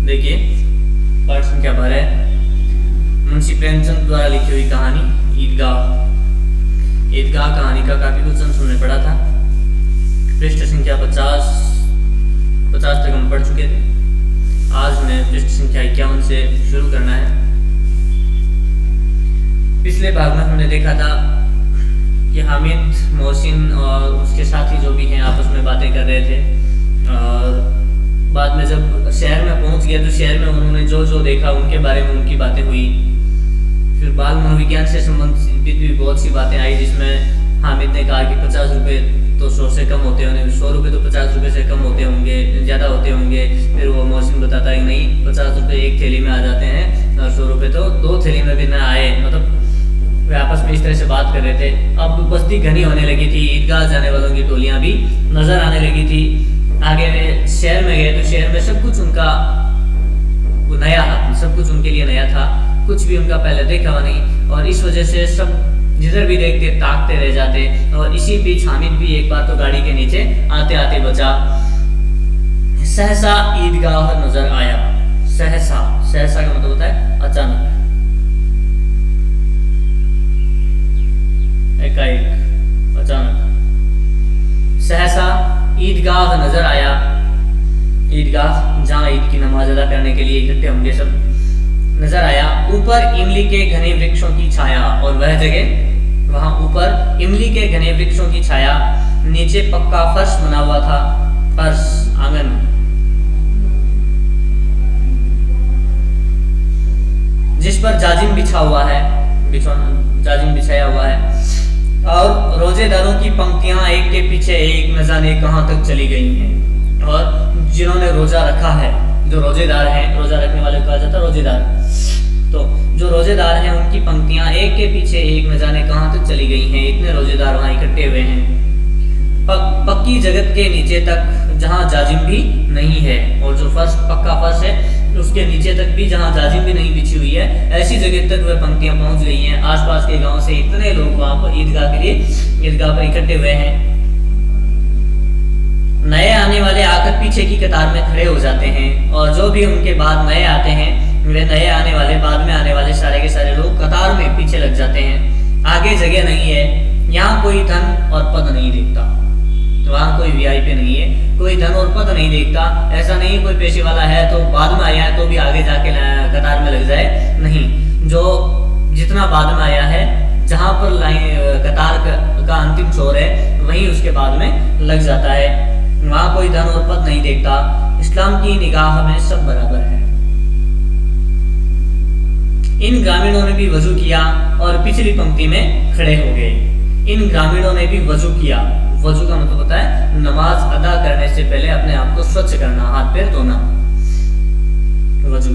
देखिए पाठ संख्या 12 मुंशी प्रेमचंद द्वारा लिखी हुई कहानी ईदगाह। ईदगाह कहानी का काफी कुछ हमने पढ़ा था। पृष्ठ संख्या 50 तक हम पढ़ चुके थे। आज हमें पृष्ठ संख्या 51 से शुरू करना है। पिछले भाग में हमने देखा था कि हामिद, मोहसिन और उसके साथी जो भी हैं आपस में बातें कर रहे थे, और बाद में जब शहर में पहुंच गए तो शहर में उन्होंने जो जो देखा उनके बारे में उनकी बातें हुई। फिर बाल मनोविज्ञान से संबंधित भी बहुत सी बातें आई, जिसमें हामिद ने कहा कि 50 रुपये तो 100 से कम होते होंगे, 100 रुपये तो 50 रुपये से कम होते होंगे, ज़्यादा होते होंगे। फिर वो मोहसिन बताता है नहीं, 50 रुपये एक थैली में आ जाते हैं और 100 रुपये तो 2 थैली में भी ना आए। मतलब वे आपस में इस तरह से बात कर रहे थे। अब बस्ती घनी होने लगी थी, ईदगाह जाने वालों की टोलियां भी नजर आने लगी थी। आगे वे शहर में गए तो शहर में सब कुछ उनका नया था, सब कुछ उनके लिए नया था, कुछ भी उनका पहले देखा हुआ नहीं, और इस वजह से सब जिधर भी देखते ताकते रह जाते। और इसी बीच हामिद भी एक बार तो गाड़ी के नीचे आते आते बचा। सहसा ईदगाह नजर आया। सहसा, सहसा का मतलब होता है अचानक, एकाएक, अचानक। सहसा ईदगाह नजर आया। ईदगाह जहाँ ईद की नमाज अदा करने के लिए इकट्ठे होंगे सब, नजर आया। ऊपर इमली के घने वृक्षों की छाया, और वह जगह वहां ऊपर इमली के घने वृक्षों की छाया, नीचे पक्का फर्श बना हुआ था। फर्श, आंगन। जिस पर जाजिम बिछा हुआ है, जाजिम बिछाया हुआ है, और रोजेदारों की पंक्तियां एक के पीछे एक न जाने कहां तक चली गई हैं। और जिन्होंने रोजा रखा है, जो रोजेदार हैं, रोजा रखने वाले को कहा जाता है रोजेदार, तो जो रोजेदार हैं उनकी पंक्तियां एक के पीछे एक न जाने कहां तक चली गई हैं। इतने रोजेदार वहां इकट्ठे हुए हैं। पक्की जगत के नीचे तक, जहां जाजिम भी नहीं है, और जो फर्श पक्का फर्श है उसके नीचे तक भी जहां जाजिम भी नहीं बिछी हुई है, ऐसी जगह तक वह पंक्तियां पहुंच गई हैं। आसपास के गांव से इतने लोग वहां पर ईदगाह के लिए ईदगाह पर इकट्ठे हुए हैं। नए आने वाले आकर पीछे की कतार में खड़े हो जाते हैं, और जो भी उनके बाद नए आते हैं वे नए आने वाले, बाद में आने वाले सारे के सारे लोग कतार में पीछे लग जाते हैं। आगे जगह नहीं है। यहाँ कोई धन और पद नहीं देखता, वहाँ कोई वीआईपी नहीं है, कोई धन और पद नहीं देखता। ऐसा नहीं कोई पेशे वाला है तो बाद में आया है तो भी आगे जाके कतार में लग जाए, नहीं। जो जितना बाद में आया है, जहाँ पर लाइन कतार का अंतिम छोर है, वहीं उसके बाद में लग जाता है। वहाँ कोई धन और पद नहीं देखता। इस्लाम की निगाह में सब बराबर है। इन ग्रामीणों ने भी वजू किया और पिछली पंक्ति में खड़े हो गए। इन ग्रामीणों ने भी वजू किया। वजू का मतलब होता है नमाज अदा करने से पहले अपने आप को स्वच्छ करना, हाथ पैर धोना, वजू।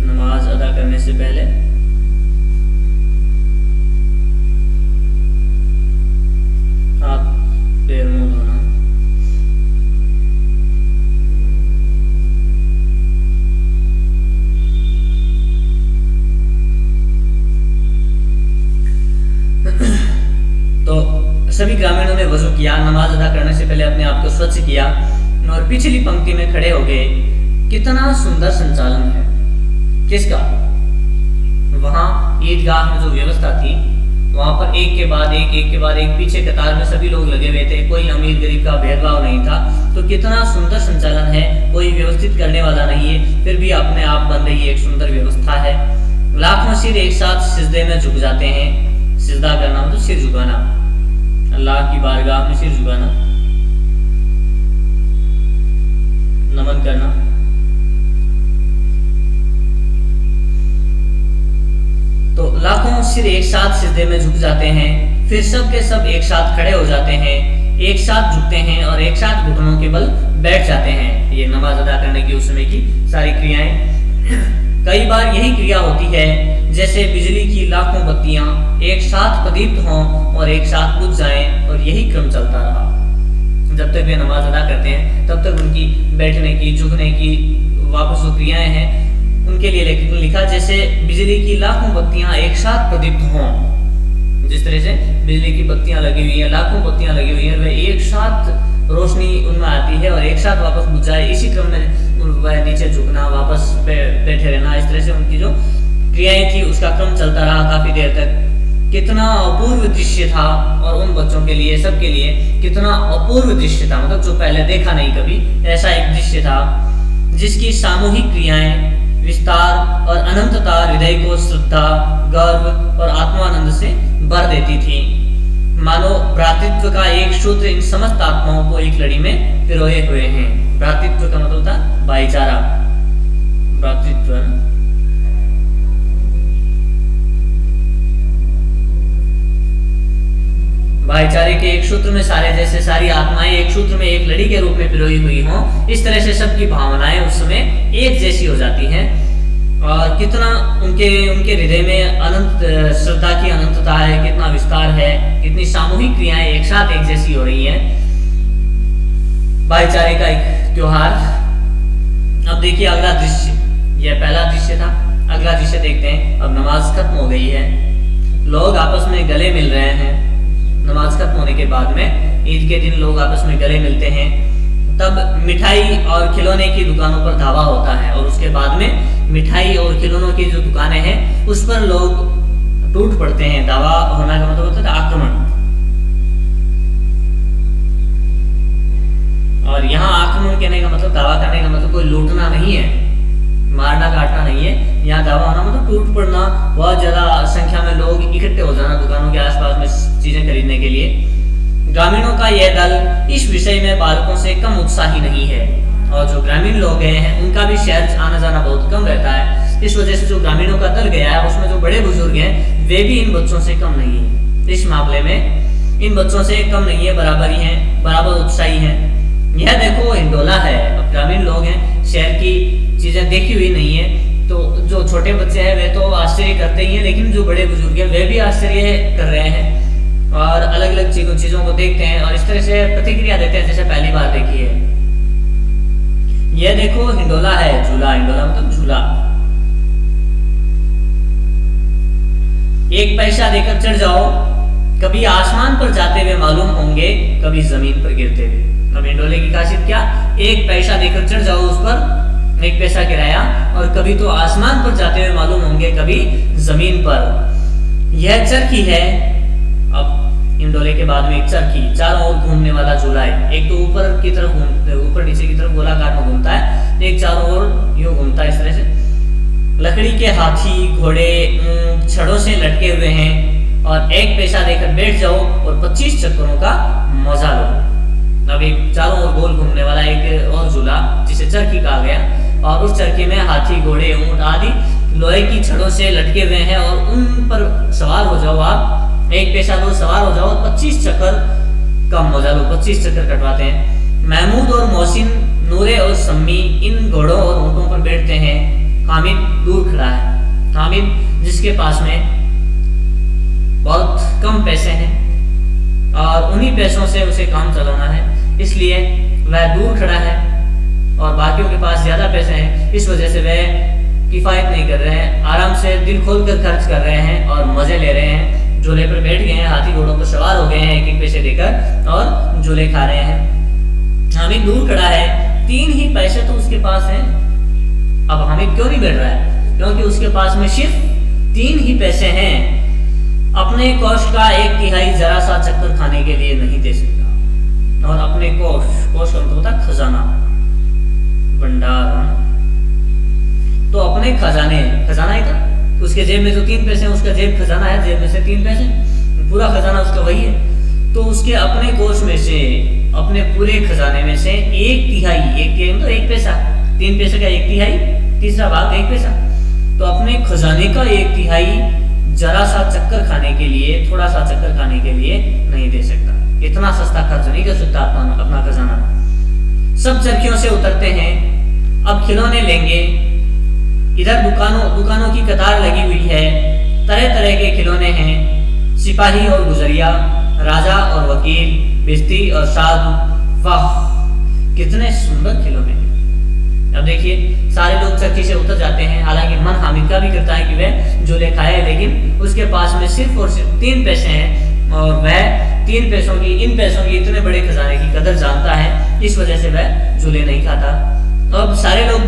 नमाज अदा करने से पहले हाथ पैर मुंह धोना। तो सभी ग्रामीणों ने वजू किया, नमाज अदा करने से पहले अपने आप को स्वच्छ किया और पिछली पंक्ति में खड़े हो गए। कितना सुंदर संचालन है किसका। वहां ईदगाह में जो व्यवस्था थी, वहां पर एक के बाद एक पीछे कतार में सभी लोग लगे हुए थे। कोई अमीर गरीब का भेदभाव नहीं था। तो कितना सुंदर संचालन है, कोई व्यवस्थित करने वाला नहीं है, फिर भी अपने आप बन रही एक सुंदर व्यवस्था है। लाखों सिर एक साथ सिजदे में झुक जाते हैं। सिजदा करना मतलब सिर झुकाना, अल्लाह की बारगाह में सिर झुकाना, नमन करना। तो लाखों सिर एक साथ सिजदे में झुक जाते हैं। फिर सब के सब एक साथ खड़े हो जाते हैं, एक साथ झुकते हैं और एक साथ घुटनों के बल बैठ जाते हैं। ये नमाज अदा करने की उस समय की सारी क्रियाएं। कई बार यही क्रिया होती है जैसे बिजली की लाखों बत्तियां एक साथ प्रदीप्त हों और एक साथ बुझ जाएं, और यही क्रम चलता रहा। जब तक वे नमाज अदा करते हैं तब तक उनकी बैठने की, झुकने की वापस जो क्रियाएं हैं उनके लिए लिखा जैसे बिजली की लाखों बत्तियां एक साथ प्रदीप्त हों, जिस तरह से बिजली की बत्तियां लगी हुई हैं, लाखों बत्तियां लगी हुई हैं, वह एक साथ रोशनी उनमें आती है और एक साथ वापस बुझ जाए, इसी क्रम में वह नीचे झुकना, वापस बैठे रहना, इस तरह से उनकी जो क्रियाएं थी उसका क्रम चलता रहा काफी देर तक। कितना अपूर्व दृश्य था, और उन बच्चों के लिए, सबके लिए कितना अपूर्व दृश्य था, मतलब जो पहले देखा नहीं कभी, ऐसा एक दृश्य था जिसकी सामूहिक क्रियाएं, विस्तार और अनंतता हृदय को श्रद्धा, गर्व और आत्मानंद से भर देती थी। मानो भ्रातृत्व का एक सूत्र इन समस्त आत्माओं को एक लड़ी में पिरोए हुए हैं। भ्रातृत्व का मतलब था भाईचारा, भ्रातृत्व, भाईचारे के एक सूत्र में सारे, जैसे सारी आत्माएं एक सूत्र में एक लड़ी के रूप में पिरोई हुई हों, इस तरह से सबकी भावनाएं उस समय एक जैसी हो जाती हैं। और कितना उनके हृदय में अनंत श्रद्धा की अनंतता है, कितना विस्तार है, कितनी सामूहिक क्रियाएं एक साथ एक जैसी हो रही हैं। भाईचारे का एक त्योहार। अब देखिए अगला दृश्य, यह पहला दृश्य था, अगला दृश्य देखते हैं। अब नमाज खत्म हो गई है, लोग आपस में गले मिल रहे हैं। नमाज खत्म होने के बाद में ईद के दिन लोग आपस में गले मिलते हैं। तब मिठाई और खिलौने की दुकानों पर धावा होता है, और उसके बाद में मिठाई और खिलौनों की जो दुकानें हैं उस पर लोग टूट पड़ते हैं। धावा होना का मतलब होता है आक्रमण, और यहाँ आक्रमण कहने का मतलब, दावा करने का मतलब कोई लूटना नहीं है, मारना काटना नहीं है। यहाँ दावा होना मतलब टूट पड़ना, बहुत ज्यादा संख्या में लोग इकट्ठे हो जाना दुकानों के आसपास में चीजें खरीदने के लिए। ग्रामीणों का यह दल इस विषय में बालकों से कम उत्साही नहीं है, और जो ग्रामीण लोग गए हैं उनका भी शहर आना जाना बहुत कम रहता है। इस वजह से जो ग्रामीणों का दल गया है उसमें जो बड़े बुजुर्ग हैं वे भी इन बच्चों से कम नहीं है। इस मामले में इन बच्चों से कम नहीं है, बराबर ही हैं, बराबर उत्साही हैं। यह देखो हिंडोला है। अब ग्रामीण लोग हैं, शहर की चीजें देखी हुई नहीं है, तो जो छोटे बच्चे हैं वे तो आश्चर्य करते ही हैं, लेकिन जो बड़े बुजुर्ग हैं वे भी आश्चर्य कर रहे हैं और अलग अलग चीजों को देखते हैं और इस तरह से प्रतिक्रिया देते हैं जैसे पहली बार देखी है। यह देखो हिंडोला है, झूला, हिंडोला मतलब झूला। 1 पैसा देकर चढ़ जाओ, कभी आसमान पर जाते हुए मालूम होंगे, कभी जमीन पर गिरते हुए। अब हिंडोले की खासियत क्या? 1 पैसा देकर चढ़ जाओ उस पर, 1 पैसा किराया, और कभी तो आसमान पर जाते हुए मालूम होंगे, कभी जमीन पर। यह चरखी है। अब हिंडोले के बाद में एक चरखी, चारों ओर घूमने वाला झूला है। एक तो ऊपर की तरफ ऊपर नीचे की तरफ गोलाकार में घूमता है, एक चारों ओर यूं घूमता है इस तरह से। लकड़ी के हाथी, घोड़े, छड़ों से लटके हुए हैं, और 1 पैसा देकर बैठ जाओ और 25 चक्करों का मजा लो। अब एक चारों ओर गोल घूमने वाला एक और झूला जिसे चरखी कहा गया, और उस चरखी में हाथी, घोड़े, ऊंट आदि लोहे की छड़ों से लटके हुए हैं, और उन पर सवार हो जाओ आप। 1 पैसा दो, सवार हो जाओ, 25 चक्कर का मजा लो। 25 चक्कर कटवाते हैं। महमूद और मोहसिन, नूरे और सम्मी इन घोड़ों और ऊंटों पर बैठते हैं। हामिद दूर खड़ा है। हामिद जिसके पास में बहुत कम पैसे हैं और उन्हीं पैसों से उसे काम चलाना है, इसलिए वह दूर खड़ा है, और बाकियों के पास ज्यादा पैसे हैं, इस वजह से वह किफायत नहीं कर रहे हैं, आराम से दिल खोलकर खर्च कर रहे हैं और मजे ले रहे हैं। झूले पर बैठ गए हैं, हाथी घोड़ों पर सवार हो गए हैं 1-1 पैसे देकर, और झूले खा रहे हैं। हामिद दूर खड़ा है, 3 ही पैसे तो उसके पास हैं। अब हामिद क्यों नहीं बैठ रहा है? क्योंकि उसके पास में सिर्फ 3 ही पैसे हैं। अपने कोष का 1/3 जरा सा चक्कर खाने के लिए नहीं दे सकता, और अपने कोष का मतलब होता है खजाना, भंडार। तो अपने खजाना ही था, उसके जेब में जो 3 पैसे हैं उसका जेब खजाना है, जेब में से 3 पैसे, पूरा खजाना उसका वही है। तो उसके अपने कोष में से, अपने पूरे खजाने में से 1/3, 1 पैसा, 3 पैसे का 1/3, तीसरा भाग 1 पैसा, तो अपने खजाने का 1/3 जरा सा चक्कर खाने के लिए, थोड़ा सा चक्कर खाने के लिए नहीं दे सकता। इतना सस्ता खर्च नहीं कर सकता अपना खजाना। सब चरखियों से उतरते हैं, अब खिलौने लेंगे। इधर दुकानों की कतार लगी हुई है, तरह तरह के खिलौने हैं, सिपाही और गुजरिया, राजा और वकील, भिश्ती और साधु। वाह कितने सुंदर खिलौने हैं। अब देखिए सारे लोग चक्की से उतर जाते हैं, हालांकि मन हामिद का भी करता है कि वह झूले खाए, लेकिन उसके पास में सिर्फ और सिर्फ 3 पैसे हैं और वह 3 पैसों की, इन पैसों की इतने बड़े खजाने की कदर जानता है, इस वजह से वह झूले नहीं खाता। अब सारे लोग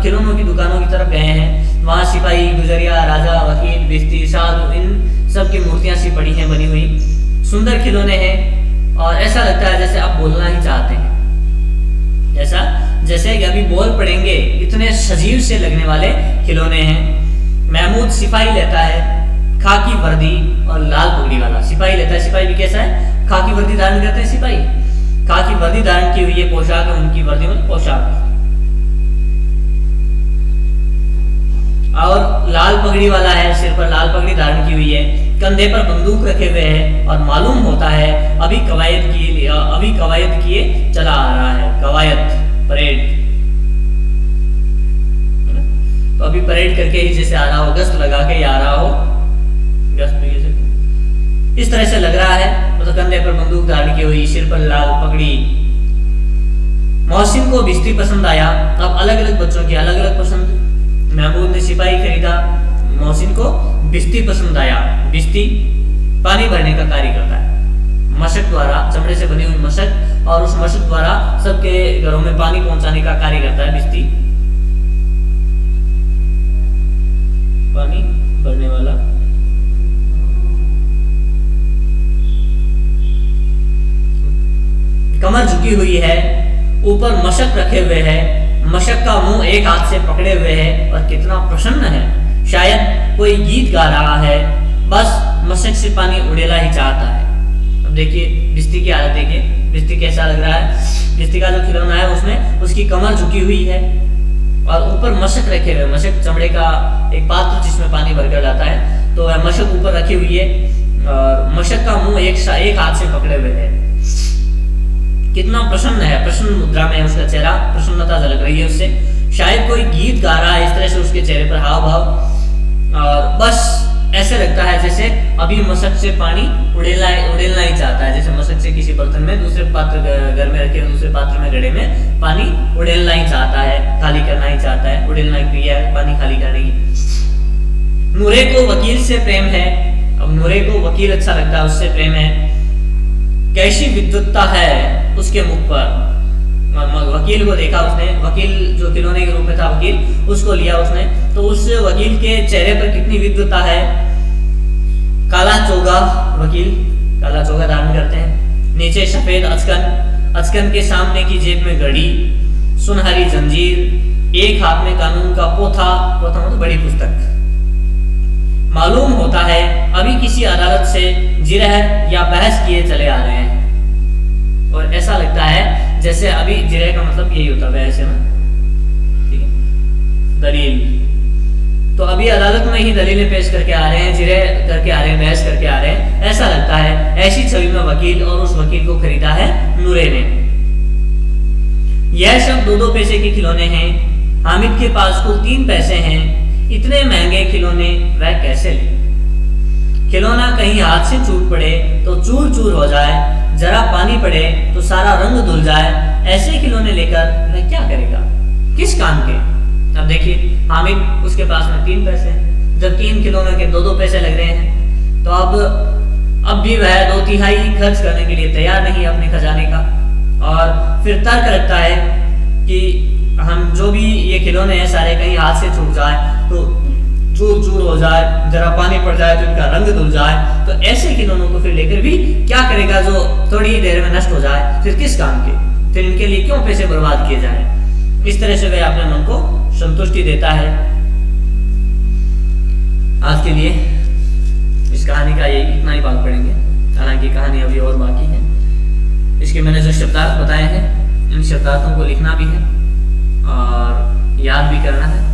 खिलौनों की दुकानों की तरफ गए हैं। वहाँ सिपाही, गुजरिया, राजा, वकील, बिस्ती, साधु, इन सब की मूर्तियां सी पड़ी हैं बनी हुई, सुंदर खिलौने हैं और ऐसा लगता है जैसे आप बोलना ही चाहते हैं, ऐसा जैसे कि अभी बोल पड़ेंगे, इतने सजीव से लगने वाले खिलौने हैं। महमूद सिपाही लेता है, खाकी वर्दी और लाल पगड़ी वाला सिपाही लेता है। सिपाही भी कैसा है? खाकी वर्दी धारण करते हैं सिपाही, खाकी वर्दी धारण की हुई है, पोशाक है उनकी, वर्दी में पोशाक। और लाल पगड़ी वाला है, सिर पर लाल पगड़ी धारण की हुई है, कंधे पर बंदूक रखे हुए हैं और मालूम होता है अभी कवायद किए चला आ रहा है, कवायद परेड। तो अभी परेड करके ही जैसे आ रहा हो, गश्त लगा के आ रहा हो, गश्त में इस तरह से लग रहा है, मतलब कंधे पर बंदूक धारण की हुई, सिर पर लाल पगड़ी। मोहसिन को बिस्ती पसंद आया। अब अलग अलग बच्चों की अलग अलग पसंद। महमूद ने सिपाही खरीदा, मोहसिन को बिस्ती पसंद आया। बिस्ती पानी भरने का कार्य करता है, मशक द्वारा, चमड़े से बनी हुई मशक, और उस मशक द्वारा सबके घरों में पानी पहुंचाने का कार्य करता है बिस्ती, पानी भरने वाला। कमर झुकी हुई है, ऊपर मशक रखे हुए है, मशक का मुंह एक हाथ से पकड़े हुए है और कितना प्रसन्न है, शायद कोई गीत गा रहा है, बस मशक से पानी उड़ेला ही चाहता है। अब देखिए बिस्ती की हालत देखिए, बिस्ती कैसा लग रहा है। बिस्ती का जो खिलौना है उसमें उसकी कमर झुकी हुई है और ऊपर मशक रखे हुए, मशक चमड़े का एक पात्र जिसमें पानी भरकर जाता है, तो वह मशक ऊपर रखी हुई है और मशक का मुंह एक हाथ से पकड़े हुए है। कितना प्रसन्न है, प्रसन्न मुद्रा में है उसका चेहरा, प्रसन्नता झलक रही है उससे, शायद कोई गीत गा रहा है, इस तरह से उसके चेहरे पर हाव भाव, और बस ऐसे लगता है जैसे अभी मशक से पानी उड़ेलना ही चाहता है, जैसे मशक से किसी बर्तन में, दूसरे पात्र घर में रखे दूसरे पात्र में, घड़े में पानी उड़ेलना ही चाहता है, खाली करना ही चाहता है। उड़ेलना क्रिया है पानी खाली करने की। नूरे को वकील से प्रेम है। अब नूरे को वकील अच्छा लगता है, उससे प्रेम है। कैसी विद्वत्ता है उसके मुख पर। वकील को देखा उसने, वकील जो खिलौने के रूप में था वकील, उसको लिया उसने, तो उस वकील के चेहरे पर कितनी विद्वत्ता है। काला चोगा, वकील काला चोगा धारण करते हैं, नीचे सफेद अचकन, अचकन के सामने की जेब में घड़ी, सुनहरी जंजीर, एक हाथ में कानून का पोथा, पोथा मतलब बड़ी पुस्तक। मालूम होता है अभी किसी अदालत से जिरह या बहस किए चले आ रहे हैं, और ऐसा लगता है जैसे अभी जिरह का मतलब यही होता है, बहस है ना, ठीक है, दलील। तो अभी अदालत में ही दलीलें पेश करके आ रहे हैं, जिरह करके आ रहे हैं, बहस करके आ रहे हैं, ऐसा लगता है। ऐसी छवि में वकील, और उस वकील को खरीदा है नूरे ने। यह सब 2-2 पैसे के खिलौने हैं। हामिद के पास कुल 3 पैसे हैं। इतने महंगे खिलौने वह कैसे ले? खिलौना कहीं हाथ से छूट पड़े तो चूर चूर हो जाए, जरा पानी पड़े तो सारा रंग धुल जाए, ऐसे खिलौने लेकर वह क्या करेगा, किस काम के? अब देखिए हामिद, उसके पास में 3 पैसे हैं, जब 3 खिलौनों के 2-2 पैसे लग रहे हैं, तो अब भी वह 2/3 खर्च करने के लिए तैयार नहीं है अपने खजाने का, और फिर तर्क रखता है कि हम जो भी ये खिलौने हैं सारे कहीं हाथ से छूट जाए तो चूर चूर हो जाए, जरा पानी पड़ जाए तो इनका रंग धुल जाए, तो ऐसे खिलौनों को फिर लेकर भी क्या करेगा जो थोड़ी ही देर में नष्ट हो जाए, फिर किस काम के, फिर इनके लिए क्यों पैसे बर्बाद किए जाए। इस तरह से वह अपने मन को संतुष्टि देता है। आज के लिए इस कहानी का ये इतना ही भाग पढ़ेंगे, हालांकि कहानी अभी और बाकी है। इसके मैंने जो शब्दार्थ बताए हैं, इन शब्दार्थों को लिखना भी है और याद भी करना है।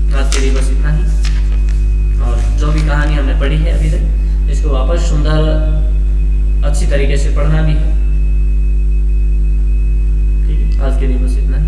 आज के लिए बस इतना ही, और जो भी कहानी हमने पढ़ी है अभी तक, इसको वापस सुंदर अच्छी तरीके से पढ़ना भी है। ठीक है, आज के लिए बस इतना ही।